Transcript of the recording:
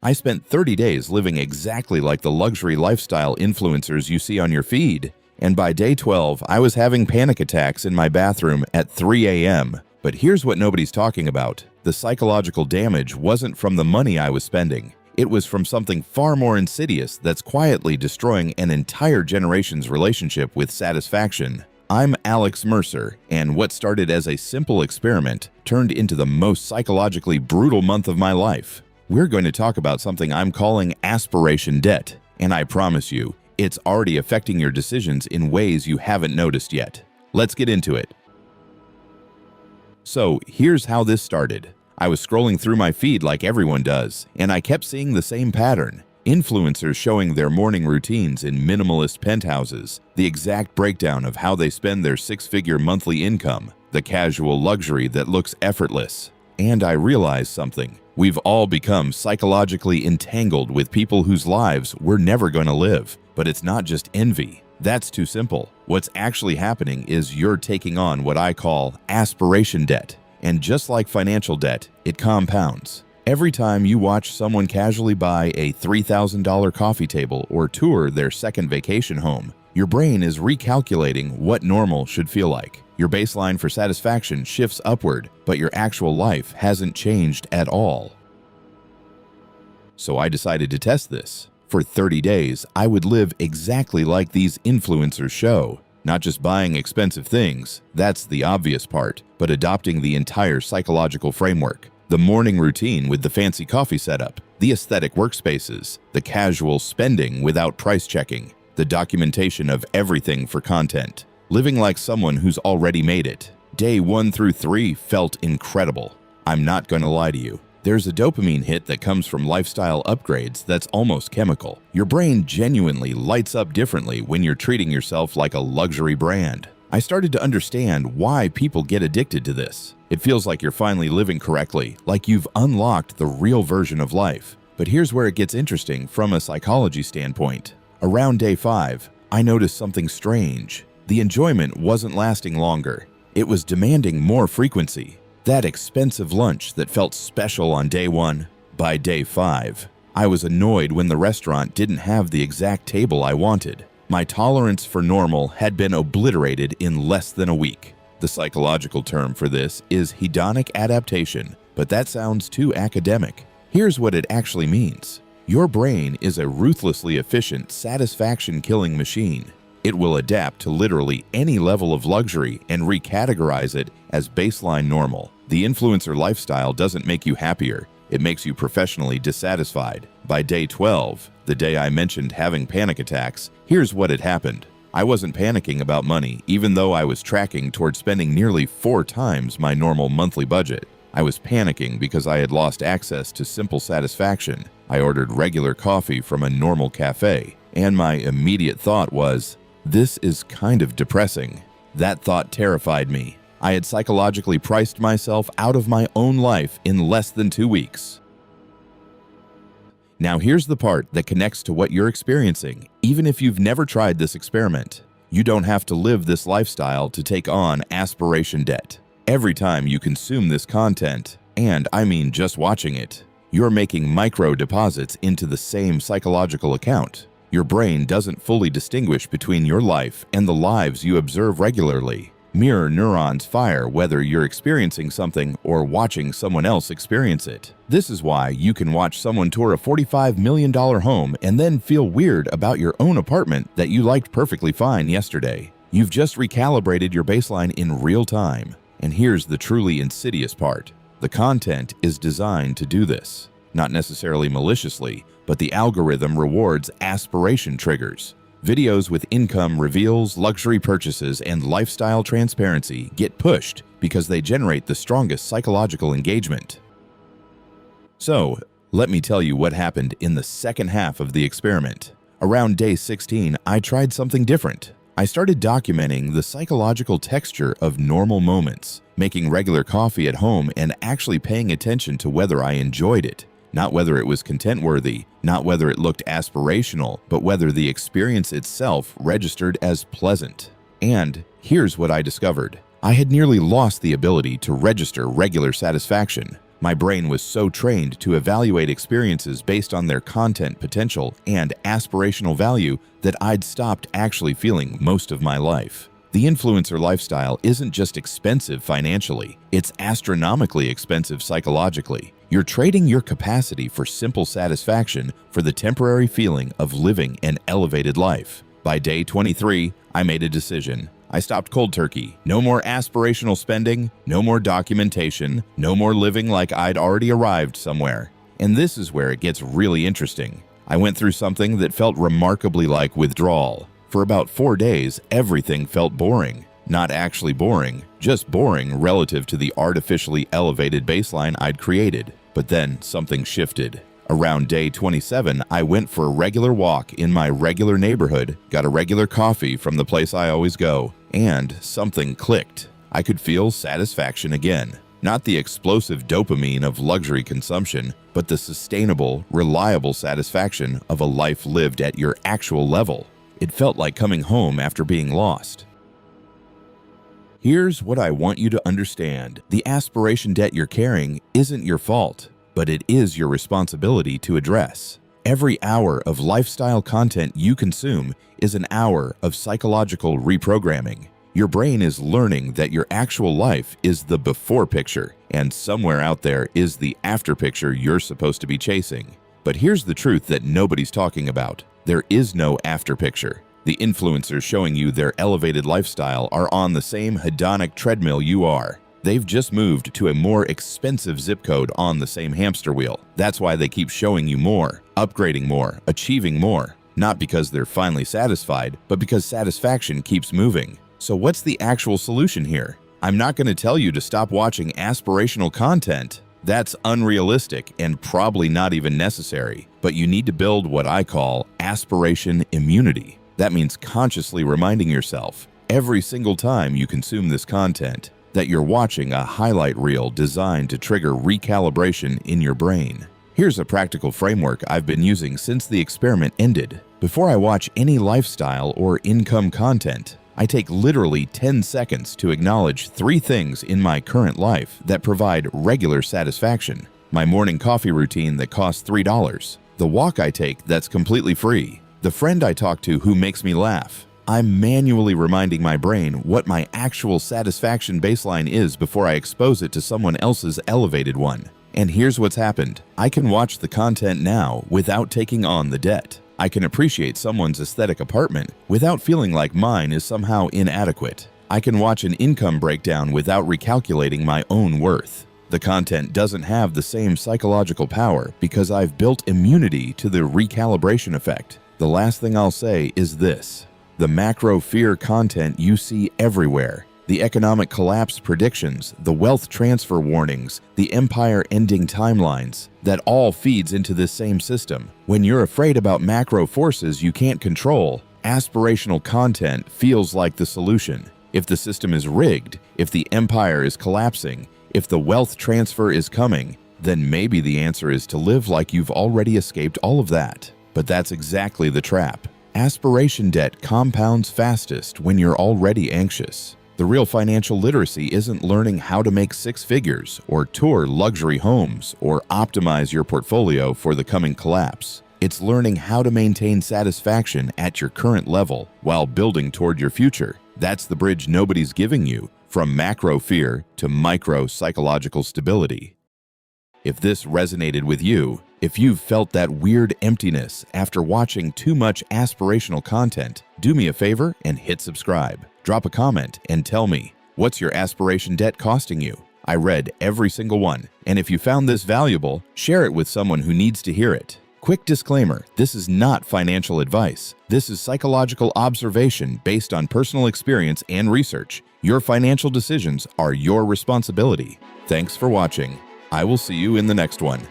I spent 30 days living exactly like the luxury lifestyle influencers you see on your feed. And by day 12, I was having panic attacks in my bathroom at 3 a.m. But here's what nobody's talking about. The psychological damage wasn't from the money I was spending. It was from something far more insidious that's quietly destroying an entire generation's relationship with satisfaction. I'm Alex Mercer, and what started as a simple experiment turned into the most psychologically brutal month of my life. We're going to talk about something I'm calling aspiration debt, and I promise you, it's already affecting your decisions in ways you haven't noticed yet. Let's get into it. So, here's how this started. I was scrolling through my feed like everyone does, and I kept seeing the same pattern. Influencers showing their morning routines in minimalist penthouses, the exact breakdown of how they spend their six-figure monthly income, the casual luxury that looks effortless. And I realized something. We've all become psychologically entangled with people whose lives we're never going to live. But it's not just envy. That's too simple. What's actually happening is you're taking on what I call aspiration debt. And just like financial debt, it compounds. Every time you watch someone casually buy a $3,000 coffee table or tour their second vacation home, your brain is recalculating what normal should feel like. Your baseline for satisfaction shifts upward, but your actual life hasn't changed at all. So I decided to test this. For 30 days, I would live exactly like these influencers show. Not just buying expensive things, that's the obvious part, but adopting the entire psychological framework. The morning routine with the fancy coffee setup, the aesthetic workspaces, the casual spending without price checking, the documentation of everything for content. Living like someone who's already made it. Day 1 through 3 felt incredible. I'm not going to lie to you. There's a dopamine hit that comes from lifestyle upgrades that's almost chemical. Your brain genuinely lights up differently when you're treating yourself like a luxury brand. I started to understand why people get addicted to this. It feels like you're finally living correctly, like you've unlocked the real version of life. But here's where it gets interesting from a psychology standpoint. Around day 5, I noticed something strange. The enjoyment wasn't lasting longer. It was demanding more frequency. That expensive lunch that felt special on day 1. By day 5, I was annoyed when the restaurant didn't have the exact table I wanted. My tolerance for normal had been obliterated in less than a week. The psychological term for this is hedonic adaptation, but that sounds too academic. Here's what it actually means. Your brain is a ruthlessly efficient, satisfaction-killing machine. It will adapt to literally any level of luxury and recategorize it as baseline normal. The influencer lifestyle doesn't make you happier. It makes you professionally dissatisfied. By day 12, the day I mentioned having panic attacks, here's what had happened. I wasn't panicking about money, even though I was tracking toward spending nearly 4 times my normal monthly budget. I was panicking because I had lost access to simple satisfaction. I ordered regular coffee from a normal cafe, and my immediate thought was, this is kind of depressing. That thought terrified me. I had psychologically priced myself out of my own life in less than 2 weeks. Now here's the part that connects to what you're experiencing. Even if you've never tried this experiment, you don't have to live this lifestyle to take on aspiration debt. Every time you consume this content, and I mean just watching it, you're making micro deposits into the same psychological account. Your brain doesn't fully distinguish between your life and the lives you observe regularly. Mirror neurons fire whether you're experiencing something or watching someone else experience it. This is why you can watch someone tour a $45 million home and then feel weird about your own apartment that you liked perfectly fine yesterday. You've just recalibrated your baseline in real time. And here's the truly insidious part. The content is designed to do this. Not necessarily maliciously, but the algorithm rewards aspiration triggers. Videos with income reveals, luxury purchases, and lifestyle transparency get pushed because they generate the strongest psychological engagement. So, let me tell you what happened in the second half of the experiment. Around day 16, I tried something different. I started documenting the psychological texture of normal moments, making regular coffee at home and actually paying attention to whether I enjoyed it. Not whether it was content-worthy, not whether it looked aspirational, but whether the experience itself registered as pleasant. And here's what I discovered. I had nearly lost the ability to register regular satisfaction. My brain was so trained to evaluate experiences based on their content potential and aspirational value that I'd stopped actually feeling most of my life. The influencer lifestyle isn't just expensive financially, it's astronomically expensive psychologically. You're trading your capacity for simple satisfaction for the temporary feeling of living an elevated life. By day 23, I made a decision. I stopped cold turkey. No more aspirational spending, no more documentation, no more living like I'd already arrived somewhere. And this is where it gets really interesting. I went through something that felt remarkably like withdrawal. For about 4 days, everything felt boring. Not actually boring, just boring relative to the artificially elevated baseline I'd created. But then something shifted. Around day 27, I went for a regular walk in my regular neighborhood, got a regular coffee from the place I always go, and something clicked. I could feel satisfaction again. Not the explosive dopamine of luxury consumption, but the sustainable, reliable satisfaction of a life lived at your actual level. It felt like coming home after being lost. Here's what I want you to understand. The aspiration debt you're carrying isn't your fault, but it is your responsibility to address. Every hour of lifestyle content you consume is an hour of psychological reprogramming. Your brain is learning that your actual life is the before picture, and somewhere out there is the after picture you're supposed to be chasing. But here's the truth that nobody's talking about. There is no after picture. The influencers showing you their elevated lifestyle are on the same hedonic treadmill you are. They've just moved to a more expensive zip code on the same hamster wheel. That's why they keep showing you more, upgrading more, achieving more. Not because they're finally satisfied, but because satisfaction keeps moving. So what's the actual solution here? I'm not going to tell you to stop watching aspirational content. That's unrealistic and probably not even necessary. But you need to build what I call aspiration immunity. That means consciously reminding yourself every single time you consume this content that you're watching a highlight reel designed to trigger recalibration in your brain. Here's a practical framework I've been using since the experiment ended. Before I watch any lifestyle or income content, I take literally 10 seconds to acknowledge 3 things in my current life that provide regular satisfaction. My morning coffee routine that costs $3, the walk I take that's completely free, the friend I talk to who makes me laugh. I'm manually reminding my brain what my actual satisfaction baseline is before I expose it to someone else's elevated one. And here's what's happened. I can watch the content now without taking on the debt. I can appreciate someone's aesthetic apartment without feeling like mine is somehow inadequate. I can watch an income breakdown without recalculating my own worth. The content doesn't have the same psychological power because I've built immunity to the recalibration effect. The last thing I'll say is this. The macro fear content you see everywhere, the economic collapse predictions, the wealth transfer warnings, the empire-ending timelines, that all feeds into this same system. When you're afraid about macro forces you can't control, aspirational content feels like the solution. If the system is rigged, if the empire is collapsing, if the wealth transfer is coming, then maybe the answer is to live like you've already escaped all of that. But that's exactly the trap. Aspiration debt compounds fastest when you're already anxious. The real financial literacy isn't learning how to make 6 figures, or tour luxury homes, or optimize your portfolio for the coming collapse. It's learning how to maintain satisfaction at your current level while building toward your future. That's the bridge nobody's giving you, from macro fear to micro psychological stability. If this resonated with you, if you've felt that weird emptiness after watching too much aspirational content, do me a favor and hit subscribe. Drop a comment and tell me, what's your aspiration debt costing you? I read every single one, and if you found this valuable, share it with someone who needs to hear it. Quick disclaimer, this is not financial advice. This is psychological observation based on personal experience and research. Your financial decisions are your responsibility. Thanks for watching. I will see you in the next one.